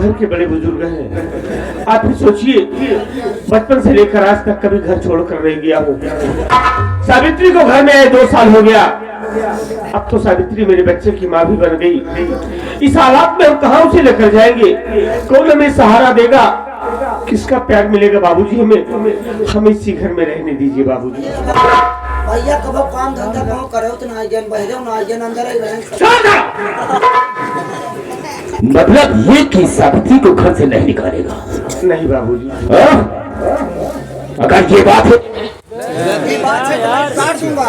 घर के बड़े बुजुर्ग हैं। आप ही सोचिए, बचपन से लेकर आज तक कभी घर छोड़कर नहीं गया हूँ। सावित्री को घर में आए 2 साल हो गया। अब तो सावित्री मेरे बच्चे की माँ भी बन गई। इस हालात में हम कहाँ उसे लेकर जाएंगे? कौन हमें सहारा देगा? किसका प्यार मिलेगा बाबूजी? हमें इसी घर में रहने दीजिए बाबूजी। भैया कब काम धंधा कहाँ करे तो ना आइजन बहरे ना आइजन अंदर ही रहें। मतलब ये कि सावित्री को घर से नहीं निकालेगा? नहीं बाबूजी। अगर ये बात है काट दूंगा।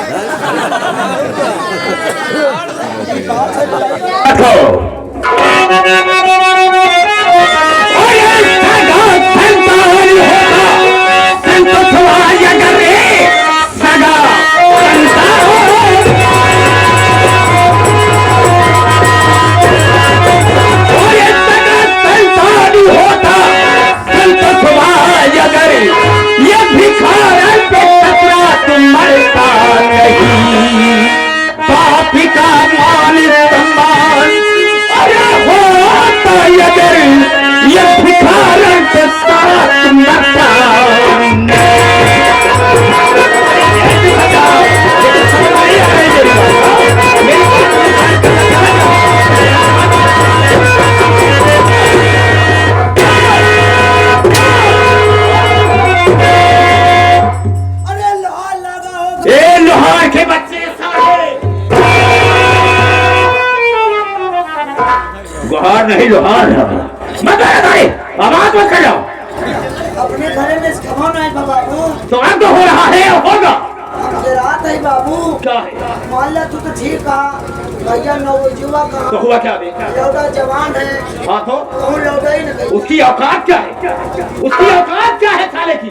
गुहार नहीं लोहार आवाज मत कर जाओ। अपने घरे में कौन है बाबू? तो अब तो हो रहा है होगा। रात है बाबू। क्या है? मान ला तू तो ठीक कहा भैया नौजुआ कहा तो हुआ क्या? देखा लौटा जवान है। हाँ तो लौटा ही नहीं। उसकी औकात क्या है? उसकी औकात क्या है साले की?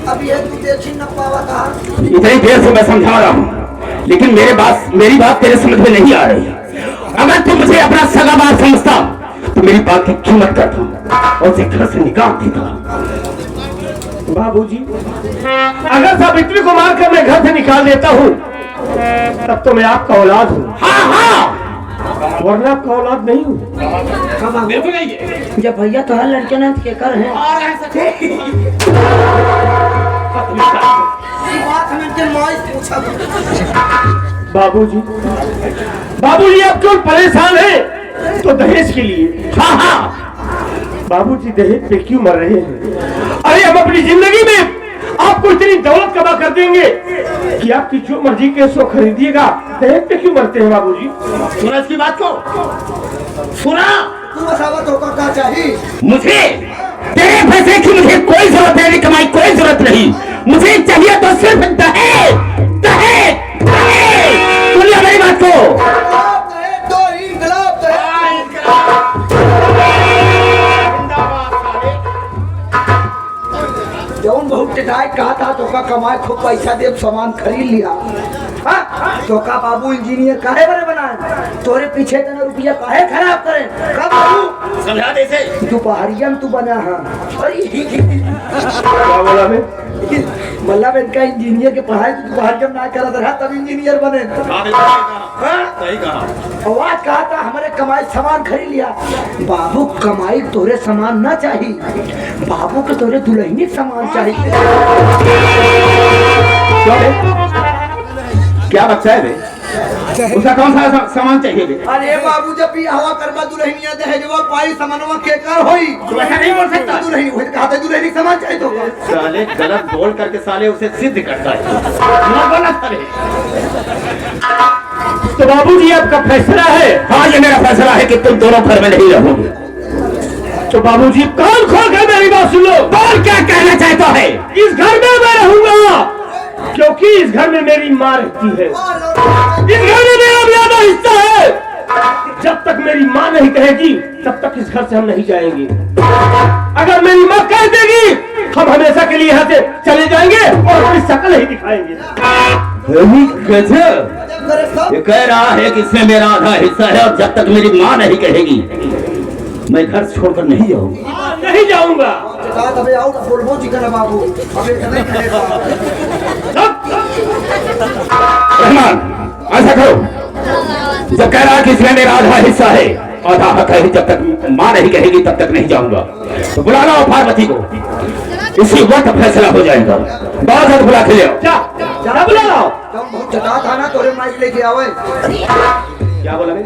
अब ये तू देखी न पावा कहा। इतनी देर से मैं समझा रहा हूँ, लेकिन मेरी बात तेरे समझ में नहीं आ रही। अगर तू मुझे अपना सगा बाप समझता तो मेरी बात की कीमत करता और उसे घर से निकाल देता। बाबूजी, अगर सावित्री को मारकर मैं घर से निकाल देता हूँ तब तो मैं आपका औलाद हूँ। हाँ, वरना आपका औलाद नहीं हूँ। बिल्कुल नहीं है। जब भैया तो हर लड़के ने के कर है। बात हमें के मौज पूछा। बाबूजी आप क्यों परेशान हैं? तो दहेज के लिए। हाँ, बाबूजी दहेज पे क्यों मर रहे हैं? अरे हम अपनी जिंदगी में आपको इतनी दौलत कमा कर देंगे कि आपकी जो मर्जी के सो खरीदिएगा। दहेज पे क्यों मरते हैं बाबूजी? सुना इसकी बात को? सुना? तू बसावत होकर क्या चाहिए? मुझे तेरे पैसे की मुझे कोई जरूरत नहीं, कमाई कोई जरूरत नहीं। मुझे चाहिए तो सिर्फ दहेज, दहेज, दहेज। सुन लिया मेरी बात को? जौन बहुत टिकाई कहा था तो का कमाए खूब पैसा दे सामान खरीद लिया। तो का बाबू इंजीनियर काहे बने बनाए? तोरे पीछे तना रुपया काहे खराब करे? का बाबू समझा दे से। तू पहाड़िया में तू बना है। क्या बोला मैं? मतलब इनका इंजीनियर के पढ़ाई तू पहाड़िया में ना करा था तब इंजीनियर बने। सही कहा। आवाज कहा था हमारे कमाई सामान खरीद लिया। बाबू कमाई तोरे सामान ना चाहिए, बाबू के तोरे दुल्हनी सामान चाहिए। क्या बच्चा है बे? उसका कौन सा सामान चाहिए बे? अरे बाबू जब भी हवा करवा दुल्हनिया दहेजवा पाई सामानवा केकर होई? तू ऐसा नहीं बोल सकता। दुल्हनी होई कहा था दुल्हनी सामान चाहिए तो साले गलत बोल करके साले उसे सिद्ध करता है। ना बोला साले। तो बाबूजी आपका फैसला है? हाँ, ये मेरा फैसला है कि तुम दोनों घर में नहीं रहोगे। तो बाबूजी कान खोल कर मेरी बात सुन लो। बोल, क्या कहना चाहता है? इस घर में मैं रहूंगा क्योंकि इस घर में मेरी माँ रहती है। इस घर में मेरा ज्यादा हिस्सा है। जब तक मेरी माँ नहीं कहेगी तब तक इस घर से हम नहीं जाएंगे। अगर मेरी माँ कह देगी हम हमेशा के लिए यहाँ से चले जाएंगे और अपनी शक्ल नहीं दिखाएंगे। ये कह रहा है कि इसमें मेरा आधा हिस्सा है और जब तक मेरी माँ नहीं कहेगी मैं घर छोड़कर नहीं जाऊंगा। नहीं जाऊंगा। बाबू रहमान, ऐसा करो, जब कह रहा कि इसमें मेरा आधा हिस्सा है आधा हक है, जब तक माँ नहीं कहेगी तब तक नहीं जाऊंगा। तो बुला लाओ पार्वती को, इसी वक्त फैसला हो जाएगा। बाहर बुला के ले आओ। क्या बुला लाओ? तुम बहुत चटा था ना, तोरे माइक लेके आवे। क्या बोला मैं?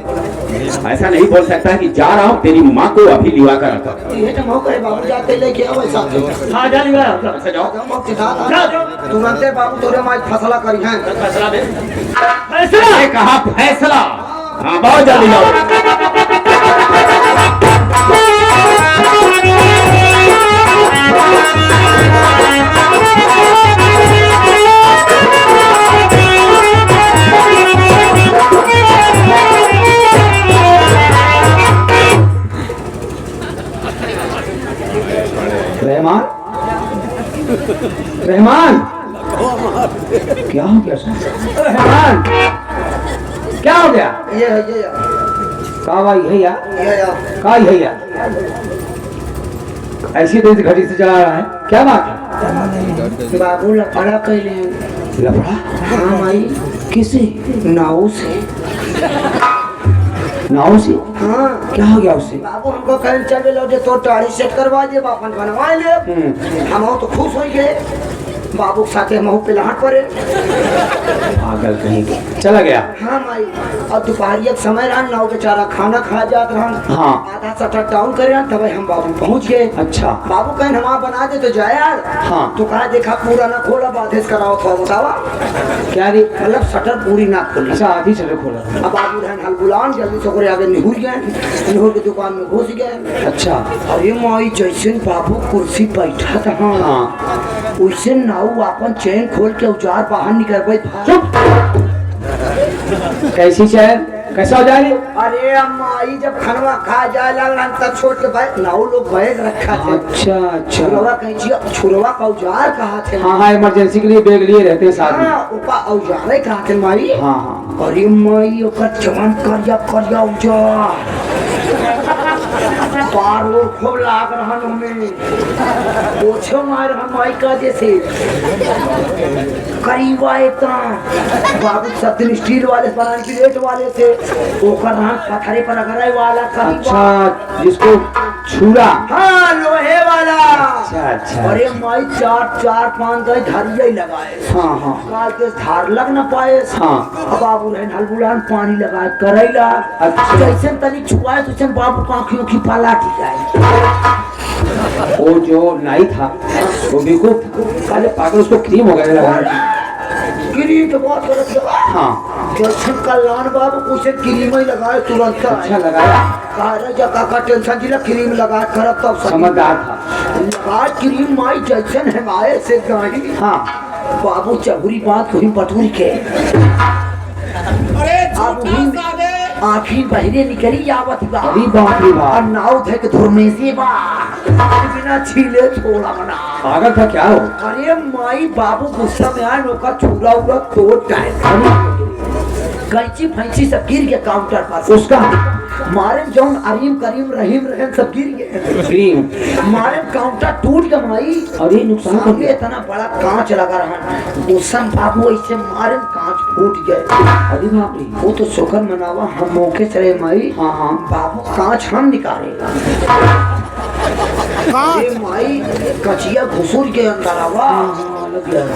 ऐसा नहीं बोल सकता कि जा रहा हूँ, तेरी माँ को अभी लिवा कर आता हूँ। ये तो मौका है बाबू, जाके लेके आओ साथ। हाँ जा लिया। ऐसा जाओ। तुम बहुत चटा था तुरंत बाबू तोरे माइक फैसला करी है। फैसला मैंने कहा फैसला। हाँ बहुत जल्दी जाओ। रहमान, रहमान, क्या हो गया सर? रहमान क्या हो गया? ये का भाई है या ये का है या ऐसी तेज घड़ी से चला रहा है, क्या बात है? बाबू लफड़ा कैले लफड़ा? हाँ माई, किसे? नाव से। नाव से? हाँ क्या हो गया उससे? बाबू हमको कहीं चले लो, तो टाड़ी सेट करवा दिए, बापन बनवा ले। हम तो खुश हो गए, बाबू के साथ महू पे लहट पड़े। पागल कहीं के चला गया। हाँ माई, और दोपहरिया के समय रहा, नाव बेचारा खाना खा जात रहा। हाँ। आधा सटर डाउन करे रहा, तब हम बाबू पहुंच गए। अच्छा। बाबू कहीं हमारा बना दे तो जाए यार। हाँ। तो कहा देखा पूरा ना खोला, बाधेस कराओ थोड़ा बतावा। क्या रे? मतलब शटर पूरी ना खोली। अच्छा आधी चले खोला। अब बाबू रहन हल बुलान, जल्दी से आगे निहुर गए, निहुर के दुकान में घुस गए। अच्छा। अरे माई, जैसे बाबू कुर्सी बैठा था हाँ। वैसे नाव अपन चैन खोल के औजार बाहर निकल गई। चुप। कैसी चैन? कैसा हो जाएगी? अरे अम्माई, जब खनवा खा जाए लगला तब छोड़ के बैग नाव लोग बैग रखा थे। अच्छा अच्छा। छुरवा कहीं छुरवा का औजार कहा थे। हाँ हाँ, इमरजेंसी के लिए बैग लिए रहते हैं साथ में। हाँ, उपा औजार कहा थे माई। हाँ हाँ। अरे माई, ओकर चमन करिया करिया औजार पारो खूब लाग रहा हमें, पोछो मार हम माई का जैसे करीबा इतना। बाबू सत्य स्टील वाले बनाने की रेट वाले थे, ओकर हाथ पत्थरे पर अगराई वाला करीबा। अच्छा, जिसको छुरा। हाँ, लोहे वाला। अच्छा अच्छा। अरे माई, चार पांच गए धरिया ही लगाए। हाँ हाँ काल के धार लग न पाए। हाँ। अब बाबू रहन हलबुलान पानी लगाए करैला। अच्छा। जैसे तनी छुआए तो बाबू का आँखियों की पाला की जाए। वो जो नाई था वो बेवकूफ था, काले पागल, उसको क्रीम वगैरह लगाया। क्रीम तो बहुत गलत लगा। हाँ। जैसे कल्याण बाबू उसे क्रीम ही लगाए तुरंत। अच्छा लगाया। कहा जा काका टेंशन जिला क्रीम लगा करब तब समझदार था। लगा क्रीम माई, जैसे हमारे से गाड़ी। हाँ। बाबू चबुरी बात को पटूर के आखिर बहरे निकली आवत बा। अरे बाप रे बाप। और नाव थे के धुरने से बा, बिना छीले छोड़ा बना। पागल था क्या हो? अरे माई, बाबू गुस्सा में आए, नौका छुरा उड़ा तोड़ टाइम कैंची फैंची सब गिर गया काउंटर पर। उसका मारे जौन अरीम करीम रहीम रहन सब गिर गए। क्रीम मारे काउंटर टूट गया माई। अरे नुकसान हो सामने गया। इतना बड़ा कांच लगा रहा, गुस्सन बाबू ऐसे मारे कांच फूट गए। अरे बाप रे। वो तो शुक्र मनावा हम मौके से रहे माई। हाँ हाँ। बाबू कांच हम निकाले। अरे माई, कचिया घुसूर के अंदर आवा।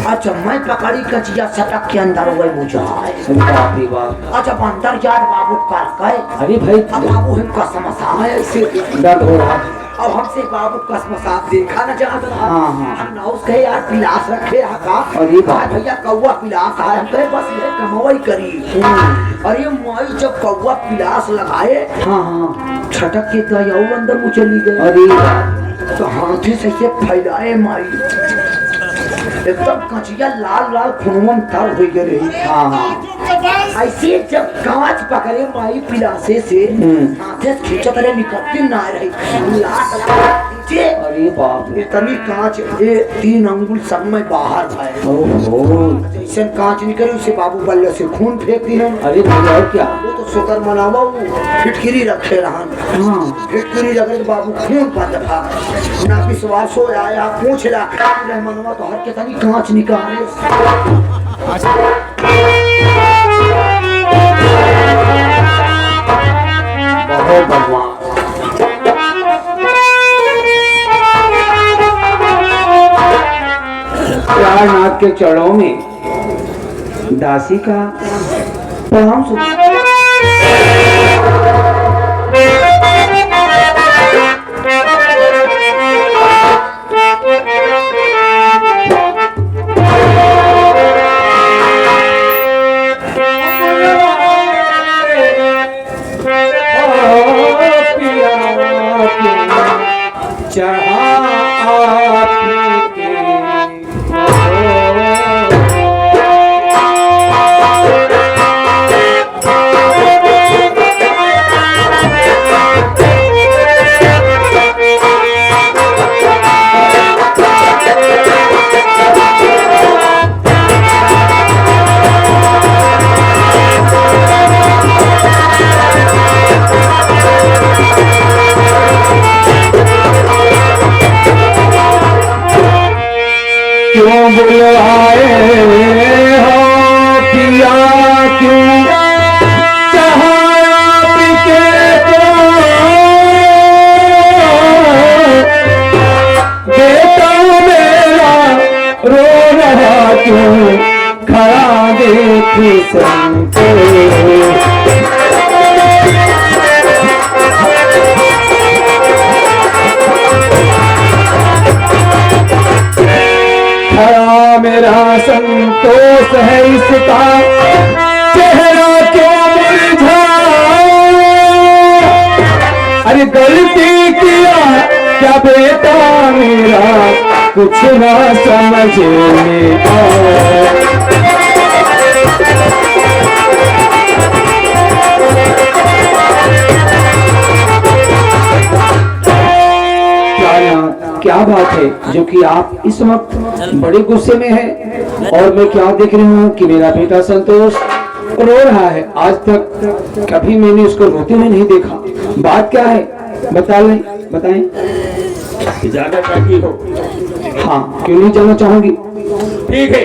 अच्छा, मैं पकड़ी कचिया सटक के अंदर हो गई बुझाए। बाप रे बाप। अच्छा, अंदर जा बाबू कर गए। अरे भाई अब बाबू हमका समझा है ऐसे। दर्द हो रहा। अब हमसे बाबू कसमसा देखा न चाहता था। हाँ, हाँ। हम नाउस कहे यार पिलास रखे हका। अरे बाप। भैया कौवा पिलास आए, हम कहे बस ये कमाई करी। अरे माई, जब कौवा पिलास लगाए, हाँ हाँ। छटक के गए और अंदर मुँह चली गई। अरे तो हाथी से फैलाए माई, एकदम कचिया लाल लाल खून तर हो गए। हाँ हाँ। ऐसे जब कांच पकड़े माई पिलासे से हाथे से खींचत रहे, निकलती ना रही। लात नीचे। अरे बाप रे। इतनी कांच 3 अंगुल सब में बाहर भाई। ओहो। जैसे कांच निकले उसे बाबू बल्ले से खून फेंक दी। अरे भाई और क्या? वो तो शुक्र मनावा, वो फिटकिरी रखे रहा। हाँ। फिटकिरी रखे तो बाबू खून बंद था ना। विश्वास हो आया, पूछ ला मनवा तो हर के तनी कांच निकाले। बहुत हो भगवान। नाथ के चरणों में दासी का प्रणाम बुलवाए हो पिया क्यों चाहत के बेटा मेरा रो रहा क्यों खड़ा देखी संते मेरा संतोष है इसका चेहरा क्यों मुरझा। अरे गलती किया क्या बेटा मेरा कुछ ना समझ में क्या बात है जो कि आप इस वक्त बड़े गुस्से में हैं और मैं क्या देख रही हूँ कि मेरा बेटा संतोष रो रहा है। आज तक कभी मैंने उसको रोते हुए नहीं देखा। बात क्या है बताएं। जाना चाहती हो? हाँ, क्यों नहीं जाना चाहूंगी। ठीक है,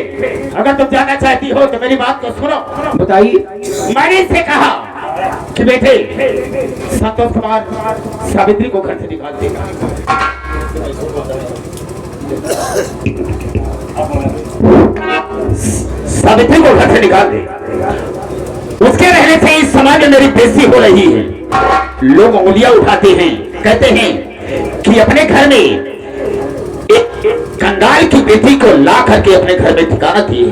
अगर तुम जाना चाहती हो तो मेरी बात को सुनो। बताइए। मैंने इसे कहा कि बेटे संतोष कुमार सावित्री को घर से निकाल देगा। सावित्री को घर से निकाल दे। उसके रहने से इस समाज में मेरी बेइज्जती हो रही है। लोग उंगलियां उठाते हैं, कहते हैं कि अपने घर में एक कंगाल की बेटी को ला करके अपने घर में ठिकाना दिए।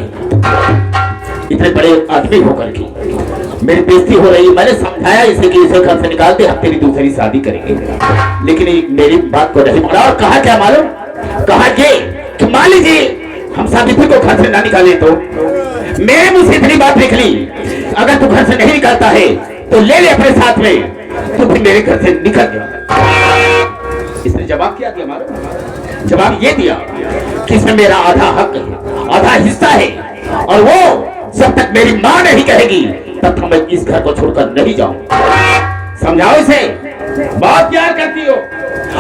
इतने बड़े आदमी होकर के मेरी बेइज्जती हो रही है। मैंने समझाया इसे कि इसे घर से निकाल दे, हम तेरी दूसरी शादी करेंगे, लेकिन मेरी बात को नहीं माना और कहा क्या मालूम? कहा कि मान लीजिए हम सावित्री को घर से ना निकाले तो मेरे मुंह से इतनी बात निकली, अगर तू घर से नहीं निकलता है तो ले ले अपने साथ में, तो फिर मेरे घर से निकल गया। इसने जवाब क्या दिया मालूम? जवाब ये दिया कि इसमें मेरा आधा हक है, आधा हिस्सा है, और वो जब तक मेरी मां नहीं कहेगी तब तक मैं इस घर को छोड़कर नहीं जाऊं। समझाओ इसे। बहुत प्यार करती हो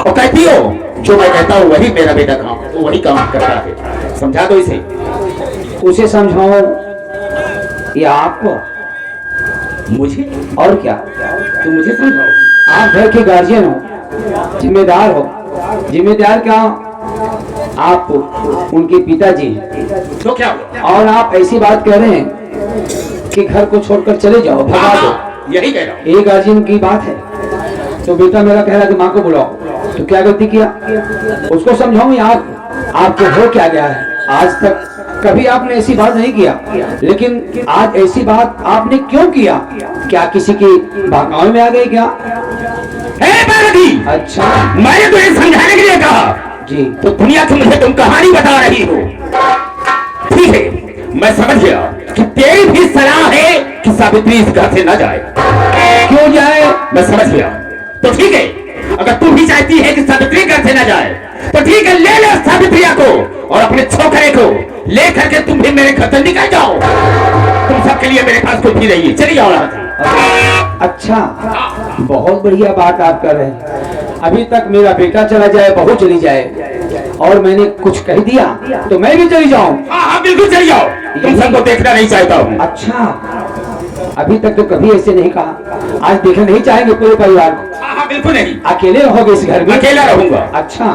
और कहती हो जो मैं कहता हूँ वही मेरा बेटा काम, तो वही काम करता है। समझा दो इसे। उसे समझाओ या आपको? मुझे? और क्या? तुम मुझे समझाओ। आप घर के गार्जियन हो, जिम्मेदार हो। जिम्मेदार क्या? आप उनके पिताजी हैं। तो क्या हुआ? और आप ऐसी बात कह रहे हैं कि घर को छोड़कर चले जाओ, भगा दो। यही कह रहा हूँ। ये गार्जियन की बात है। तो बेटा मेरा कह रहा है कि माँ को बुलाओ, तो क्या गलती किया? उसको समझाऊं या आपको हो क्या गया है? आज तक कभी आपने ऐसी बात नहीं किया, लेकिन आज ऐसी बात आपने क्यों किया? क्या किसी की बहकावे में आ गए क्या? अच्छा, मैंने तुझे समझाने के लिए कहा जी, तो दुनिया की मुझे तुम कहानी बता रही हो। ठीक है, मैं समझ गया कि तेरी भी सलाह है कि सावित्री इस घर से न जाए। क्यों जाए? मैं समझ गया। तो ठीक है, अगर तू भी चाहती है कि सावित्री घर से न जाए तो ठीक है, ले लो सावित्रिया को और अपने छोकरे को ले करके तुम भी मेरे घर से निकल जाओ। तुम सबके लिए मेरे पास कोई भी नहीं है, चली जाओ यहाँ से। अच्छा, बहुत बढ़िया बात आप कर रहे हैं। अभी तक मेरा बेटा चला जाए, बहू चली जाए, और मैंने कुछ कह दिया तो मैं भी चली जाऊं? हाँ हाँ, बिल्कुल चली जाओ। तुम सबको देखना नहीं चाहता हूँ। अच्छा, अभी तक तो कभी ऐसे नहीं कहा, आज देखना नहीं चाहेंगे पूरे परिवार को? हाँ बिल्कुल नहीं, अकेले रहोगे इस घर में? अकेला रहूंगा। अच्छा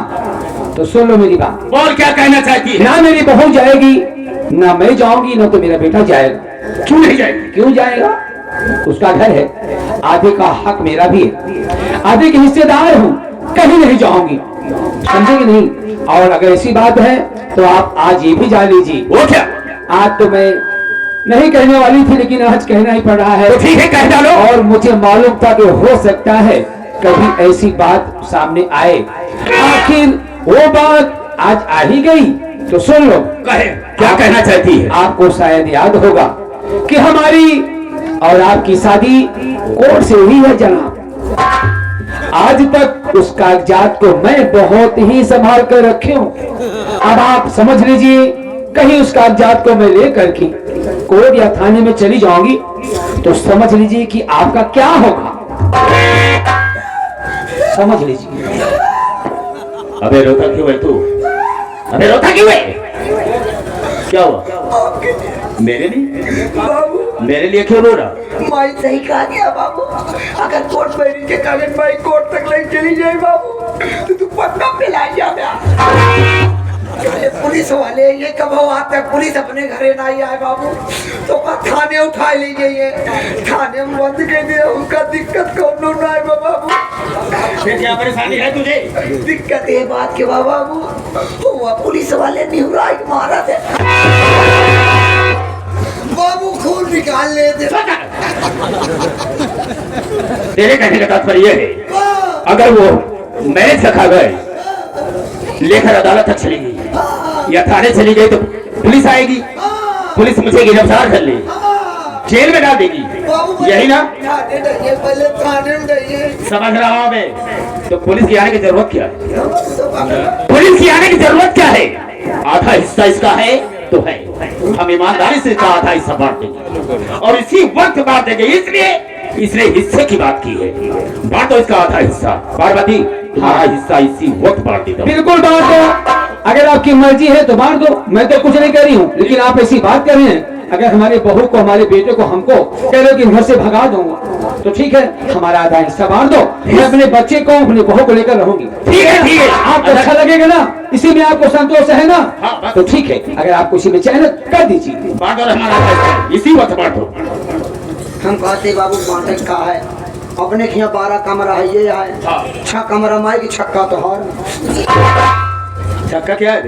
तो सुन लो मेरी बात। और क्या कहना चाहती है? ना मेरी बहू जाएगी, ना मैं जाऊंगी, ना तो मेरा बेटा जाएगा। क्यों नहीं जाएगी? क्यों जाएगा? उसका घर है, आधे का हक मेरा भी है, आधे के हिस्सेदार हूँ, कहीं नहीं जाऊंगी, समझेंगे नहीं? और अगर ऐसी बात है तो आप आज ये भी जान लीजिए। वो क्या? आज तो मैं नहीं कहने वाली थी, लेकिन आज कहना ही पड़ रहा है। तो ठीक है, कह डालो। और मुझे मालूम था कि हो सकता है कभी ऐसी बात सामने आए, आखिर वो बात आज आ ही गई, तो सुन लो। कहे, क्या कहना चाहती है? आपको शायद याद होगा कि हमारी और आपकी शादी कोर्ट से हुई है जनाब। आज तक उस कागजात को मैं बहुत ही संभाल कर रखे हूँ। अब आप समझ लीजिए, कहीं उस कागजात को मैं लेकर के कोर्ट या थाने में चली जाऊंगी तो समझ लीजिए कि आपका क्या होगा, समझ लीजिए। अबे रोता क्यों है तू? अबे रोता क्यों है? क्या हुआ? मेरे लिए? बाबू मेरे लिए क्यों रो रहा? माई सही कहा गया बाबू, अगर कोर्ट मैरिज के कागज माई कोर्ट तक ले चली जाए बाबू तो तू पक्का पिलाई जा। ये पुलिस वाले ये कब हो आज तक पुलिस अपने घरे नहीं आए बाबू, तो का थाने उठा ले जाइए, थाने में बंद कर दिया, उनका दिक्कत कौन ना है बाबू। फिर क्या परेशानी है तुझे? दिक्कत ये बात के बाबू, वो पुलिस वाले निहुरा मारा थे बाबू, खून निकाल ले दे। तेरे कहने का तात्पर्य है अगर वो मैरिज रखा गए लेकर अदालत तक चली गई या थाने चली गई तो पुलिस आएगी, पुलिस मुझे गिरफ्तार कर ले, जेल में डाल देगी, यही ना? थाने जाइए, पहले थाने में जाइए। समझ रहा हूं मैं। तो पुलिस की आने की जरूरत क्या है? पुलिस की आने की जरूरत क्या है? आधा हिस्सा इसका है तो है, हम ईमानदारी से इसका आधा हिस्सा बांट देंगे और इसी वक्त बांट देंगे, इसलिए इसने हिस्से की बात की है। बांटो इसका आधा हिस्सा। पार्वती तुम्हारा हिस्सा इसी वक्त बांट देता हूं। बिल्कुल बांट दो, अगर आपकी मर्जी है तो बांट दो, मैं तो कुछ नहीं कह रही हूँ, लेकिन आप ऐसी बात कर रहे हैं। अगर हमारे बहू को, हमारे बेटे को, हमको कह रहे हो कि घर से भगा दूंगा तो ठीक है, हमारा आधा हिस्सा बांट दो, मैं अपने बच्चे को, अपनी बहू को लेकर रहूंगी। ठीक है, ठीक है। आपको अच्छा लगेगा ना, इसी में आपको संतोष है ना? हाँ, तो ठीक है, अगर आपको इसी में चयन कर दीजिए। बांटो हमारा हिस्सा, इसी वक्त बांटो। हम कहते बाबू बांटे का है, अपने के यहाँ 12 कमरा है, ये है 6 कमरा माई की, छक्का तो हर छक्का क्या है?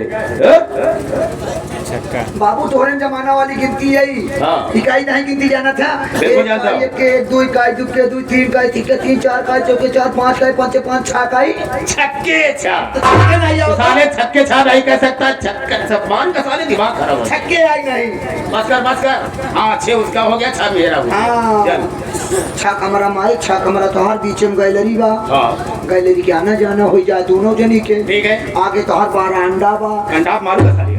बाबू तोहरे जमाना वाली गिनती है, हाँ। इकाई नहीं गिनती जाना था। बिल्कुल जानता हूँ। 1 2 इकाई 2 के 2 3 इकाई 3 के 3 4 इकाई 4 के 4 5 इकाई 5 के 5 6 इकाई। छक्के छा छक्के नहीं आओ, साले छक्के छा नहीं कह सकता, छक्का सम्मान का साले दिमाग खराब हो। छक्के आई नहीं। बस कर। हाँ 6 उसका हो गया, 6 मेरा हो गया। हाँ चल। 6 कमरा माई, 6 कमरा तोहार, बीच में गैलरी बा, हाँ गैलरी के आना जाना हो जाए दोनों जनी के। ठीक है। आगे तोहार 12 अंडा बा, कंडाप मारूंगा साले।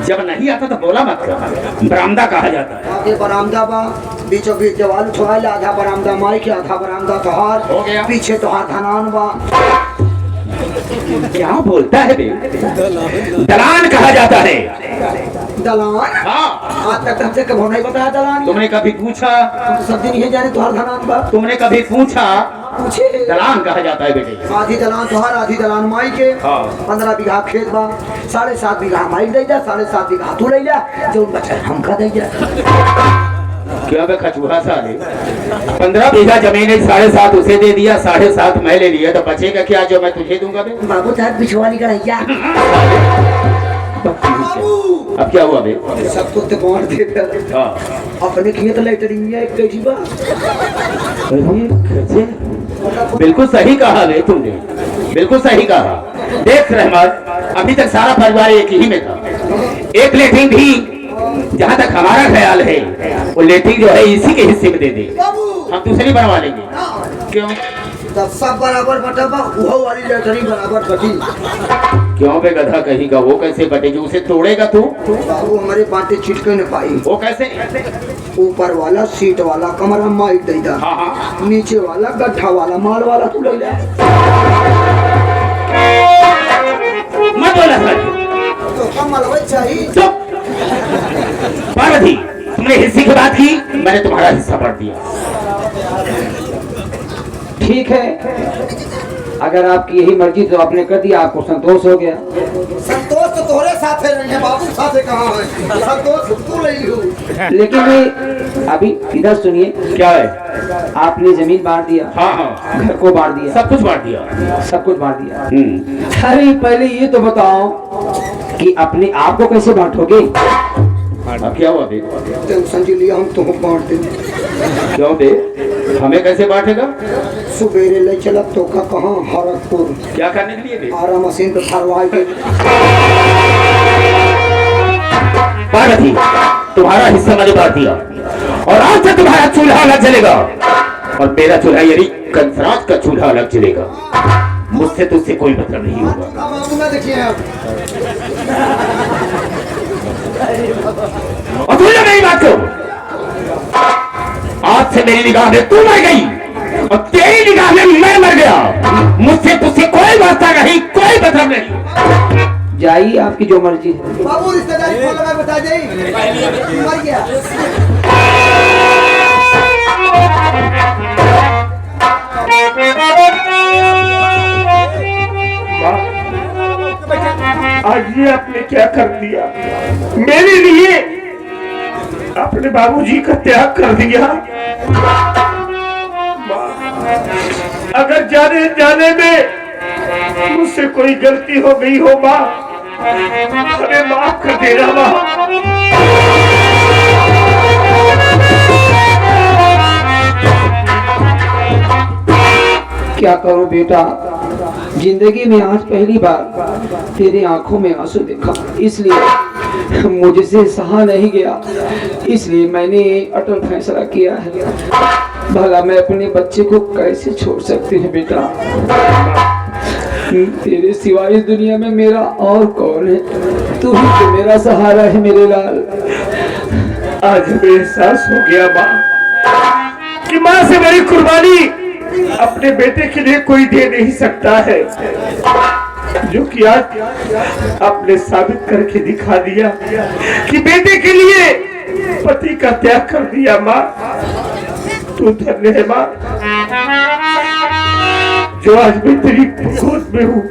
जब नहीं आता तो बोला मत कर, बरामदा कहा जाता है। आगे बरामदा बा, बीचों बीच दीवार उठवाइल, आधा बरामदा माई के, आधा बरामदा तोहार हो गया। पीछे तोहार धनान बा। क्या बोलता है बे? दलान कहा जाता है। दलान? हाँ। आज तक हमसे कभी नहीं बताया दलान। तुमने कभी पूछा? हम तो सब दिन ये जाने तोहार धनान बा। तुमने कभी पूछा? पूछे दलान कहा जाता है बेटे। आधी दलान तोहार, आधी दलान माई के। हाँ। 15 बीघा खेत बा, 7.5 बीघा माई दे जा, 7.5 बीघा तू ले जा, जो बचा हमका दे जा। क्या बे खचुहा साले? 15 बीघा जमीन है, 7.5 उसे दे दिया, 7.5 मैं ले लिया, तो बचेगा क्या जो मैं तुझे दूंगा बे? बाबू तार बिछवाली का रैया। अब क्या हुआ बे? सब कुछ तो बांट दे दे। हाँ। अपने खेत लेटरिंग है एक कैसी बा। अरे गजब। बिल्कुल सही कहा बे तुमने, बिल्कुल सही कहा। देख रहमत, अभी तक सारा परिवार एक ही में था। एक लेटरिन भी, जहाँ तक हमारा ख्याल है, वो लेटरिन जो है इसी के हिस्से में दे दे, हम दूसरी बनवा लेंगे। क्यों? तब सब बराबर बटा बा, वो वाली लेटरिंग बराबर बटी। क्यों बे गधा कहीं का? वो कैसे बटेगी? उसे तोड़ेगा तू? बाबू हमारे बातें छिटके न पाई। वो कैसे? ऊपर वाला सीट वाला कमरा माई दे दा, हाँ हाँ। नीचे वाला गड्ढा वाला माल वाला तू ले जा। मत बोला सर। तो कमल वही चाहिए। चुप। पार्वती, तुमने हिस्से की बात की, मैंने तुम्हारा हिस्सा बांट दिया। ठीक है, अगर आपकी यही मर्जी तो आपने कर दिया, आपको संतोष हो गया। संतोष तो तोरे साथे रहे बाबू, साथे कहाँ है संतोष, तू नहीं हो। लेकिन मैं अभी इधर सुनिए, क्या है? आपने जमीन बांट दिया, हाँ हाँ, घर को बांट दिया, सब कुछ बांट दिया। सब कुछ बांट दिया। अरे पहले ये तो बताओ कि अपने आप को कैसे बांटोगे? क्या हुआ बे? टेंशन के लिए हम तुम बांट दे। क्यों बे? हमें कैसे बांटेगा? सुबेरे ले चला तो का कहाँ हरकपुर, क्या करने के लिए बे? आरा मशीन पे फरवाई के। पार्वती, तुम्हारा हिस्सा मैंने बांट दिया और आज से तुम्हारा चूल्हा अलग जलेगा और मेरा चूल्हा यानी कंसराज का चूल्हा अलग जलेगा। मुझसे तुझसे कोई मतलब नहीं होगा। बाबू ना देखिए आप, और भूलो मेरी बात को, आज से मेरी निगाह में तू मर गई और तेरी निगाह में मैं मर गया। मुझसे तुझसे कोई वास्ता नहीं, कोई मतलब नहीं। जाइए, आपकी जो मर्जी है। बाबू रिश्तेदारी फोन लगा बता दे मर गया। आज ये आपने क्या कर दिया? मेरे लिए अपने बाबूजी का त्याग कर दिया। अगर जाने जाने में मुझसे कोई गलती हो गई हो माँ, हमें माफ कर देना माँ। क्या करूं बेटा, जिंदगी में आज पहली बार तेरी आंखों में आंसू देखा, इसलिए मुझसे सहा नहीं गया, इसलिए मैंने अटल फैसला किया है। भला मैं अपने बच्चे को कैसे छोड़ सकती हूँ बेटा? तेरे सिवा इस दुनिया में मेरा और कौन है? तू ही तो मेरा सहारा है मेरे लाल। आज हमें एहसास हो गया माँ कि माँ से बड़ी कुर्बानी अपने बेटे के लिए कोई दे नहीं सकता है, जो कि आज आपने साबित करके दिखा दिया कि बेटे के लिए पति का त्याग कर दिया। माँ तू धन्य है माँ, जो आज मैं तेरी गोद में हूँ,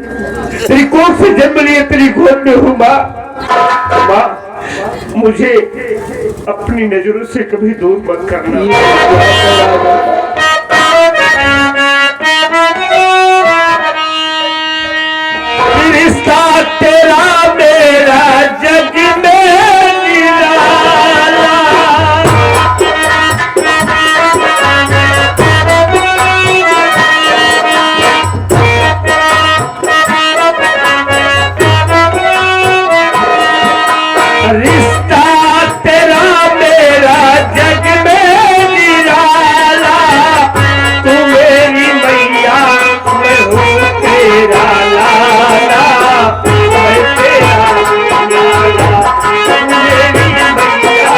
तेरी कोख से जन्म लिए तेरी गोद में हूँ। माँ माँ मुझे अपनी नजरों से कभी दूर मत करना। रिश्ता तेरा मेरा जग में निराला, रिश्ता तेरा मेरा जग में निराला, तू मेरी मैया मैं हूँ तेरा लाला, मैं तेरा लाला, तू मेरी मैया।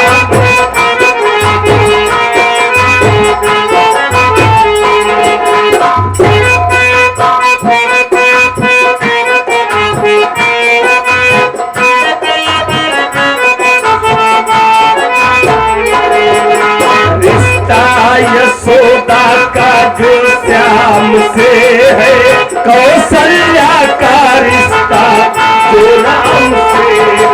यशोदा का जो श्याम से है, कौशल्या का रिश्ता जो राम से है।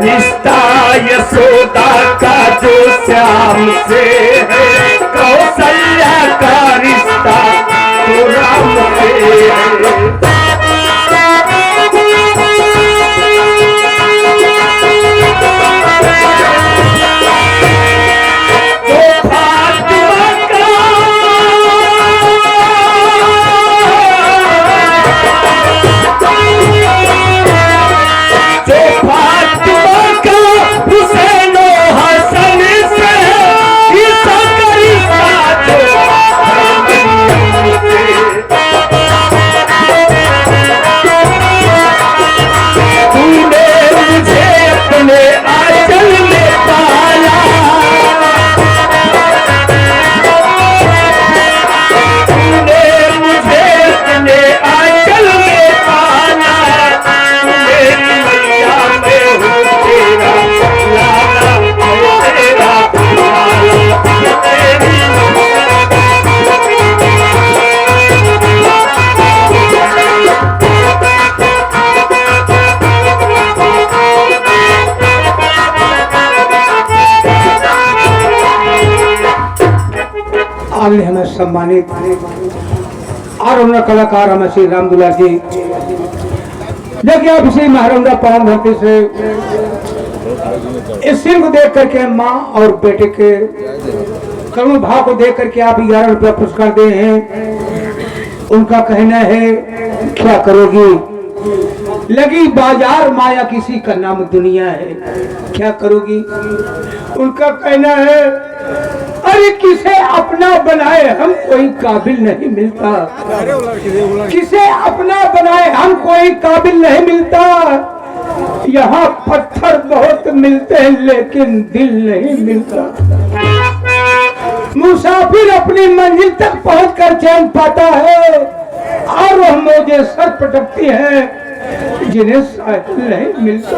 रिश्ता यशोदा का जो श्याम से है, कौशल्या का रिश्ता जो राम से है। ने हमें सम्मानित और उन कलाकार हमें श्री राम दुलार जी देखिए आप इसी महरंगा पावन धरती से इस सीन को देख करके माँ और बेटे के करुण भाव को देख करके आप 11 रुपया पुरस्कार दे हैं। उनका कहना है क्या करोगी, लगी बाजार माया किसी का नाम दुनिया है, क्या करोगी। उनका कहना है अरे किसे अपना बनाए हम कोई काबिल नहीं मिलता, किसे अपना बनाए हम कोई काबिल नहीं मिलता। यहाँ पत्थर बहुत मिलते हैं लेकिन दिल नहीं मिलता। मुसाफिर अपनी मंजिल तक पहुंचकर चैन पाता है और वह मौजें सर पटकती हैं जिन्हें साहिल नहीं मिलता।